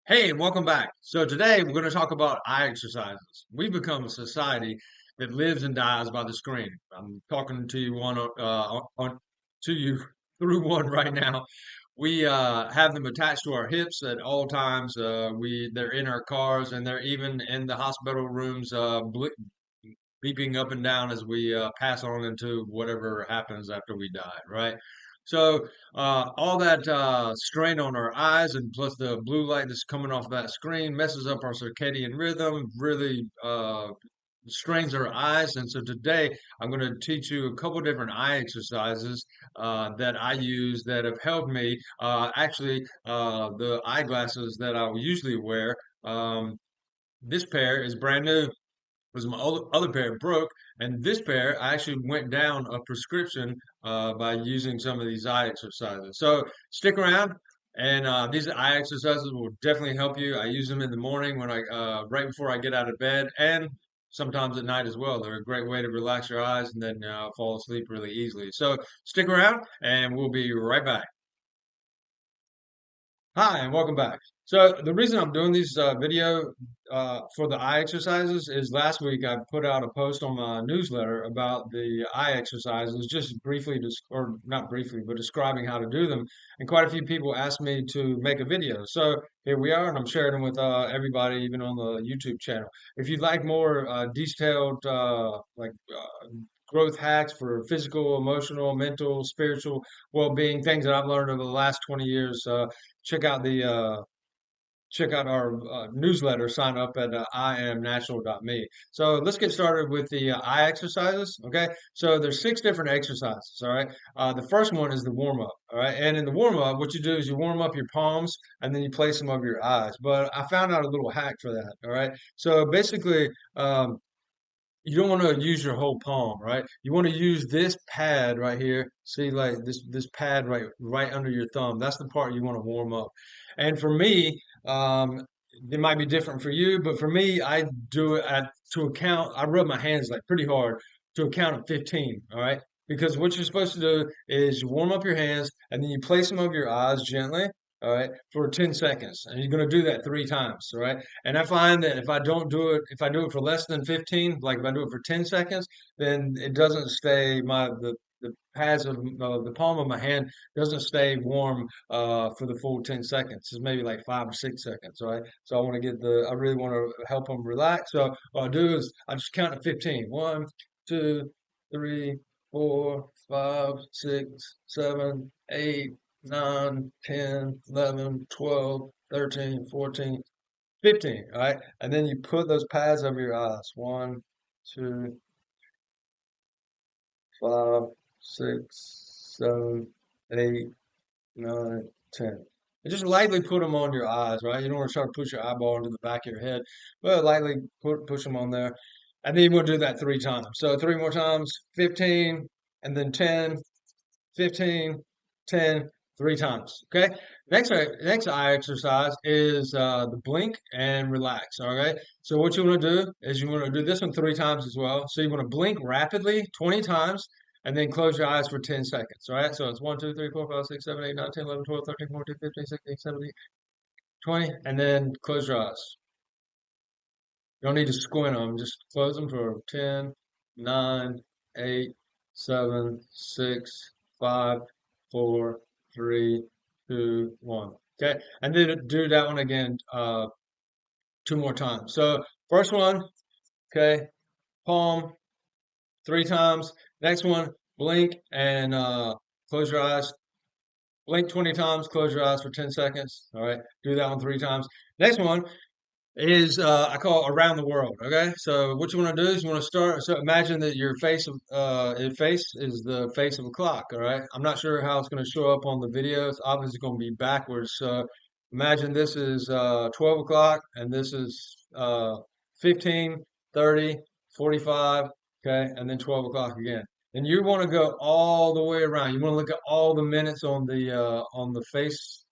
Hey, welcome back. So today we're going to talk about eye exercises. We've become a society that lives and dies by the screen. I'm talking to you to you through one right now. We have them attached to our hips at all times. They're in our cars and they're even in the hospital rooms, beeping up and down as we pass on into whatever happens after we die, right? So all that strain on our eyes and plus the blue light that's coming off that screen messes up our circadian rhythm, really strains our eyes. And so today I'm going to teach you a couple different eye exercises that I use that have helped me. The eyeglasses that I will usually wear. This pair is brand new was my other pair broke, and this pair I actually went down a prescription by using some of these eye exercises. So stick around, and these eye exercises will definitely help you. I use them in the morning when I right before I get out of bed, and sometimes at night as well. They're a great way to relax your eyes and then fall asleep really easily. So stick around, and we'll be right back. Hi, and welcome back. So the reason I'm doing these video for the eye exercises is last week I put out a post on my newsletter about the eye exercises, just briefly, or not briefly, but describing how to do them. And quite a few people asked me to make a video. So here we are, and I'm sharing them with everybody, even on the YouTube channel. If you'd like more detailed, growth hacks for physical, emotional, mental, spiritual well-being, things that I've learned over the last 20 years, check out the check out our newsletter. Sign up at iamnatural.me. So let's get started with the eye exercises. Okay, so there's six different exercises. All right, the first one is the warm up. All right, and in the warm up, what you do is you warm up your palms and then you place them over your eyes. But I found out a little hack for that. All right, so basically. You don't want to use your whole palm, right? You want to use this pad right here. See, like this pad right under your thumb. That's the part you want to warm up. And for me, it might be different for you, but for me, I do it at to a count. I rub my hands like pretty hard to a count of 15. All right, because what you're supposed to do is you warm up your hands and then you place them over your eyes gently. All right, for 10 seconds, and you're going to do that three times. All right. And I find that if I don't do it, if I do it for less than 15, like if I do it for 10 seconds, then it doesn't stay, the pads of the palm of my hand doesn't stay warm for the full 10 seconds. It's maybe like 5 or 6 seconds, right? So I really want to help them relax. So what I do is I just count to 15. 1, 2, 3, 4, 5, 6, 7, 8, 9, 10, 11, 12, 13, 14, 15, all right? And then you put those pads over your eyes. 1, 2, 5, 6, 7, 8, 9, 10. And just lightly put them on your eyes, right? You don't want to try to push your eyeball into the back of your head, but lightly push them on there. And then you want to do that three times. So three more times, 15, and then 10, 15, 10, three times. Okay. Next eye exercise is the blink and relax. All right. So what you want to do is you want to do this one three times as well. So you want to blink rapidly 20 times and then close your eyes for 10 seconds. All right. So it's 1, 2, 3, 4, 5, 6, 7, 8, 9, 10, 11, 12, 13, 14, 15, 16, 17, 20, and then close your eyes. You don't need to squint them. Just close them for 10, 9, 8, 7, 6, 5, 4, 3, 2, 1. Okay, and then do that one again two more times. So first one, okay, palm three times. Next one, blink and close your eyes. Blink 20 times, close your eyes for 10 seconds. All right, do that one three times. Next one, is I call around the world. Okay, so what you want to do is you want to start. So imagine that your face is the face of a clock. All right, I'm not sure how it's going to show up on the video. It's obviously going to be backwards. So imagine this is 12 o'clock and this is 15, 30, 45. Okay, and then 12 o'clock again. And you want to go all the way around. You want to look at all the minutes on the face,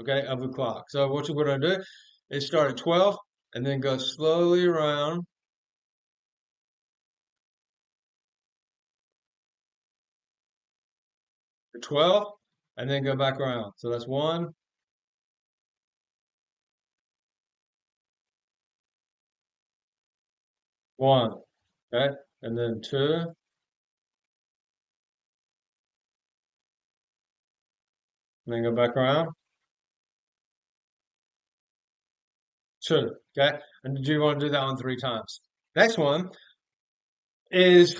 okay, of the clock. So what you're going to do is start at 12 and then go slowly around to 12 and then go back around. So that's 1, one, okay? And then two, and then go back around, two, okay? And do you want to do that one three times? Next one is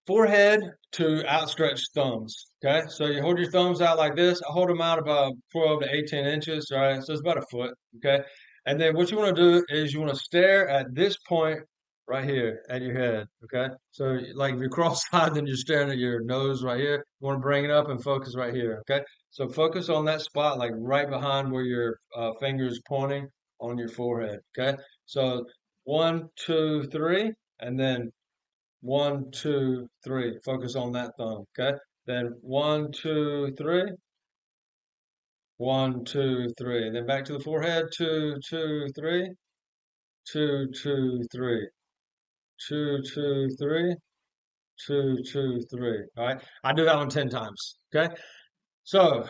forehead to outstretched thumbs. Okay, so you hold your thumbs out like this. I hold them out about 12 to 18 inches. All right, so it's about a foot. Okay, and then what you want to do is you want to stare at this point right here at your head. Okay, so like if you're cross-eyed, then you're staring at your nose right here. You want to bring it up and focus right here. Okay, so focus on that spot, like right behind where your finger is pointing on your forehead. Okay, so one, two, three, and then one, two, three. Focus on that thumb. Okay. Then one, two, three. One, two, three. Then back to the forehead. Two, two, three. Two, two, three. Two, two, three. Two, two, three. All right. I do that one 10 times. Okay. So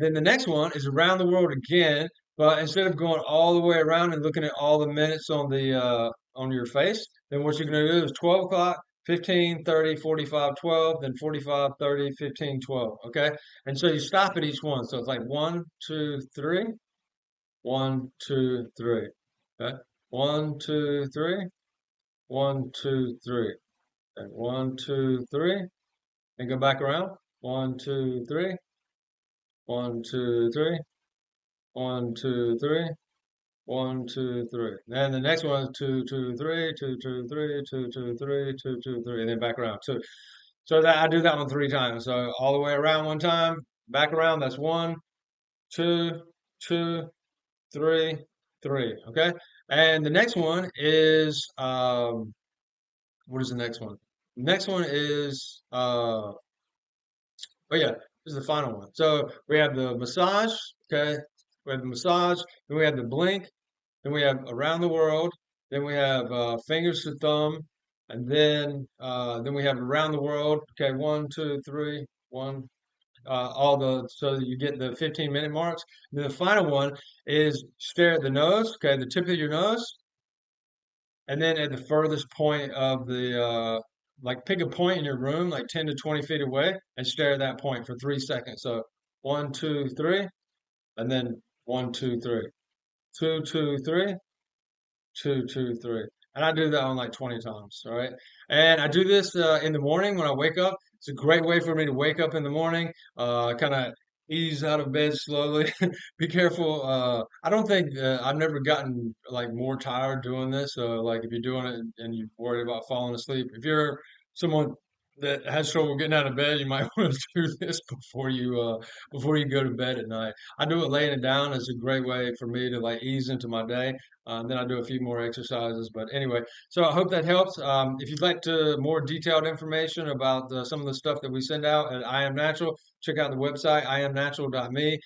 then the next one is around the world again, but instead of going all the way around and looking at all the minutes on your face, then what you're going to do is 12 o'clock, 15, 30, 45, 12, then 45, 30, 15, 12. Okay, and so you stop at each one. So it's like one, two, three, one, two, three. Okay, one, two, three, one, two, three, and one, two, three, and go back around. One, two, three. One, two, three. One, two, three. One, two, three. And the next one is two, two, three, two, two, three, two, two, three, two, two, three, and then back around. So that I do that one three times. So all the way around one time, back around. That's one, two, two, three, three. Okay. And the next one is what is the next one? Next one is oh yeah, this is the final one. So we have the massage, okay? We have the massage, then we have the blink, then we have around the world, then we have fingers to thumb, and then we have around the world. Okay, one, two, three, one. All the so you get the 15-minute marks. And then the final one is stare at the nose. Okay, the tip of your nose, and then at the furthest point of the like pick a point in your room, like 10 to 20 feet away, and stare at that point for 3 seconds. So one, two, three, and then one, two, three. Two, two, three, two, two, three. And I do that on like 20 times. All right. And I do this in the morning when I wake up. It's a great way for me to wake up in the morning, kind of ease out of bed slowly. Be careful. I don't think I've never gotten like more tired doing this. So like if you're doing it and you're worried about falling asleep, if you're someone that has trouble getting out of bed, you might want to do this before you go to bed at night. I do it laying it down as a great way for me to like ease into my day. Then I do a few more exercises. But anyway, so I hope that helps. If you'd like to more detailed information about some of the stuff that we send out at I Am Natural, check out the website, iamnatural.me.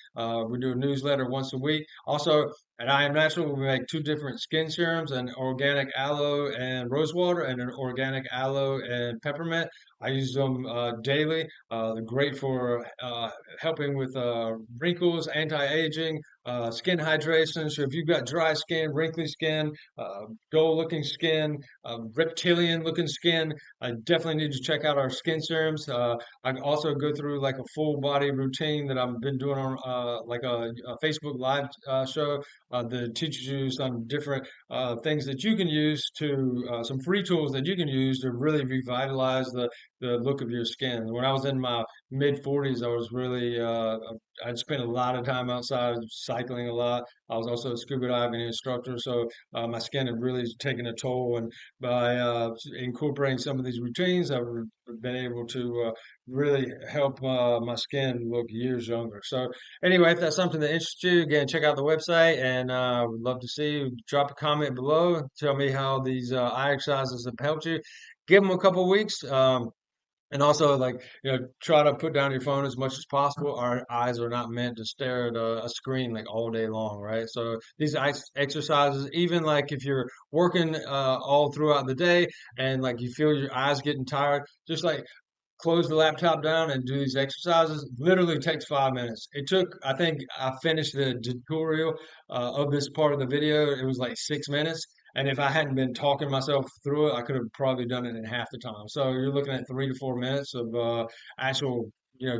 We do a newsletter once a week. Also, at I Am Natural, we make two different skin serums, an organic aloe and rose water, and an organic aloe and peppermint. I use them daily. They're great for helping with wrinkles, anti-aging, skin hydration. So if you've got dry skin, wrinkly skin, dull-looking skin, reptilian-looking skin, I definitely need to check out our skin serums. I also go through like a full body routine that I've been doing on like a Facebook Live show that teaches you some different things that you can use to some free tools that you can use to really revitalize the look of your skin. When I was in my mid 40s, I was really I'd spent a lot of time outside cycling a lot. I was also a scuba diving instructor, so my skin had really taken a toll. And by incorporating some of these routines, I've been able to really help my skin look years younger. So anyway, if that's something that interests you, again, check out the website, and would love to see you. Drop a comment below. Tell me how these eye exercises have helped you. Give them a couple weeks. And also, like, try to put down your phone as much as possible. Our eyes are not meant to stare at a screen like all day long, right? So these exercises, even like if you're working all throughout the day and like you feel your eyes getting tired, just like close the laptop down and do these exercises. Literally takes 5 minutes. It took, I think I finished the tutorial of this part of the video. It was like 6 minutes. And if I hadn't been talking myself through it, I could have probably done it in half the time. So you're looking at 3 to 4 minutes of actual,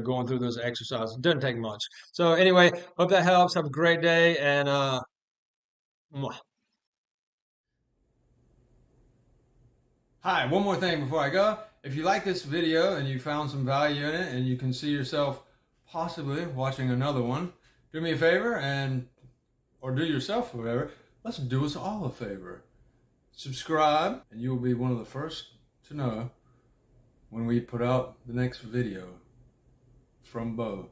going through those exercises. It doesn't take much. So anyway, hope that helps. Have a great day, and mwah. Hi, one more thing before I go. If you like this video and you found some value in it and you can see yourself possibly watching another one, do me a favor or do yourself whatever. Let's do us all a favor. Subscribe and you will be one of the first to know when we put out the next video from Bo.